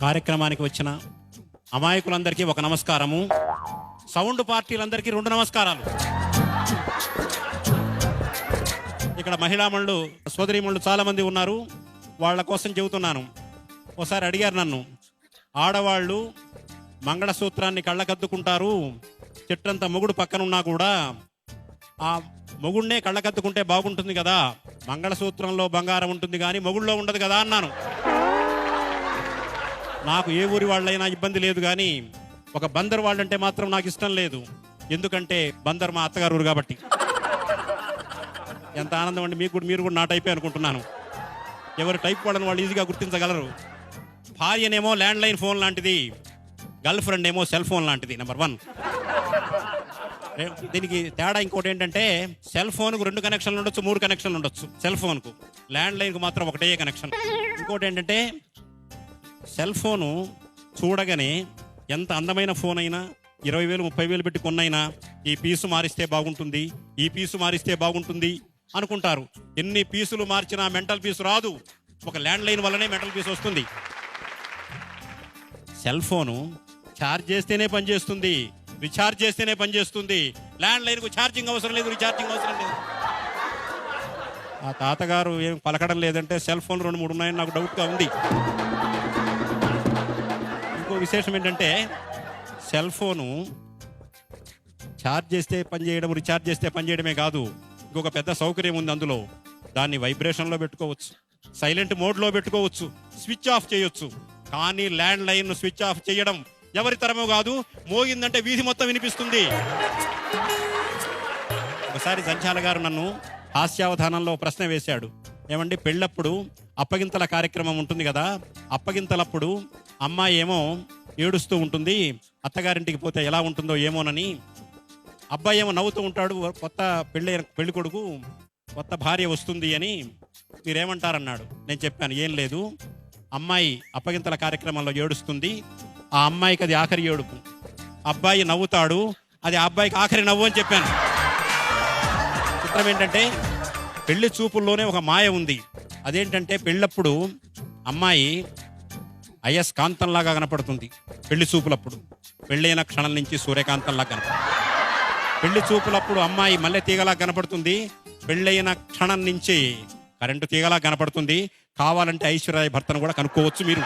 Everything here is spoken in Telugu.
కార్యక్రమానికి వచ్చిన అమాయకులందరికీ ఒక నమస్కారము, సౌండ్ పార్టీలందరికీ 2 నమస్కారాలు. ఇక్కడ మహిళామణులు సోదరీమణులు చాలా మంది ఉన్నారు, వాళ్ళ కోసం చెబుతున్నాను. ఒకసారి అడిగారు నన్ను, ఆడవాళ్ళు మంగళసూత్రాన్ని కళ్ళకద్దుకుంటారు, చెట్టంత మొగుడు పక్కనున్నా కూడా ఆ మొగుడినే కళ్ళకద్దుకుంటే బాగుంటుంది కదా, మంగళసూత్రంలో బంగారం ఉంటుంది కానీ మొగుళ్ళో ఉండదు కదా అన్నాను. నాకు ఏ ఊరి వాళ్ళైనా ఇబ్బంది లేదు, కానీ ఒక బందర్ వాళ్ళంటే మాత్రం నాకు ఇష్టం లేదు. ఎందుకంటే బందర్ మా అత్తగారు ఊరు కాబట్టి. ఎంత ఆనందం అండి, మీరు కూడా నా టైపే అనుకుంటున్నాను. ఎవరు టైప్ వాళ్ళని వాళ్ళు ఈజీగా గుర్తించగలరు. భార్యనేమో ల్యాండ్ లైన్ ఫోన్ లాంటిది, గర్ల్ ఫ్రెండ్ ఏమో సెల్ ఫోన్ లాంటిది. నెంబర్ 1. దీనికి తేడా ఇంకోటి ఏంటంటే, సెల్ ఫోన్కు 2 కనెక్షన్లు ఉండొచ్చు, 3 కనెక్షన్లు ఉండొచ్చు. సెల్ ఫోన్కు, ల్యాండ్ లైన్కు మాత్రం ఒకటే కనెక్షన్. ఇంకోటి ఏంటంటే, సెల్ ఫోను చూడగానే ఎంత అందమైన ఫోన్ అయినా 20,000 30,000 పెట్టి కొన్నైనా ఈ పీసు మారిస్తే బాగుంటుంది, ఈ పీసు మారిస్తే బాగుంటుంది అనుకుంటారు. ఎన్ని పీసులు మార్చినా మెంటల్ పీసు రాదు. ఒక ల్యాండ్ లైన్ వల్లనే మెంటల్ పీసు వస్తుంది. సెల్ ఫోను ఛార్జ్ చేస్తేనే పనిచేస్తుంది, రీఛార్జ్ చేస్తేనే పనిచేస్తుంది. ల్యాండ్ లైన్కు ఛార్జింగ్ అవసరం లేదు, రీఛార్జింగ్ అవసరం లేదు. ఆ తాతగారు ఏం పలకడం లేదంటే సెల్ ఫోన్ 2-3 ఉన్నాయని నాకు డౌట్గా ఉంది. ఇంకో విశేషం ఏంటంటే, సెల్ ఫోను ఛార్జ్ చేస్తే పనిచేయడం, రీఛార్జ్ చేస్తే పనిచేయడమే కాదు, ఇంకొక పెద్ద సౌకర్యం ఉంది అందులో. దాన్ని వైబ్రేషన్లో పెట్టుకోవచ్చు, సైలెంట్ మోడ్లో పెట్టుకోవచ్చు, స్విచ్ ఆఫ్ చేయొచ్చు. కానీ ల్యాండ్ లైన్ స్విచ్ ఆఫ్ చేయడం ఎవరి తరమో కాదు, మోగిందంటే వీధి మొత్తం వినిపిస్తుంది. ఒకసారి సంచాల గారు నన్ను హాస్యావధానంలో ప్రశ్న వేశాడు. ఏమండి, పెళ్ళప్పుడు అప్పగింతల కార్యక్రమం ఉంటుంది కదా, అప్పగింతలప్పుడు అమ్మాయి ఏమో ఏడుస్తూ ఉంటుంది, అత్తగారింటికి పోతే ఎలా ఉంటుందో ఏమోనని. అబ్బాయి ఏమో నవ్వుతూ ఉంటాడు, కొత్త పెళ్లి కొడుకు కొత్త భార్య వస్తుంది అని. మీరేమంటారన్నాడు. నేను చెప్పాను, ఏం లేదు, అమ్మాయి అప్పగింతల కార్యక్రమంలో ఏడుస్తుంది, ఆ అమ్మాయికి అది ఆఖరి ఏడుపు. అబ్బాయి నవ్వుతాడు, అది ఆ అబ్బాయికి ఆఖరి నవ్వు అని చెప్పాను. చిత్రం ఏంటంటే, పెళ్లి చూపుల్లోనే ఒక మాయ ఉంది. అదేంటంటే, పెళ్ళప్పుడు అమ్మాయి అయస్కాంతంలాగా కనపడుతుంది పెళ్లి చూపులప్పుడు. పెళ్ళైన క్షణం నుంచి సూర్యకాంతంలా కనపడుతుంది. పెళ్లి చూపులప్పుడు అమ్మాయి మల్లె తీగలా కనపడుతుంది, పెళ్ళైన క్షణం నుంచి కరెంటు తీగలా కనపడుతుంది. కావాలంటే ఐశ్వర్య భర్తను కూడా కనుక్కోవచ్చు మీరు.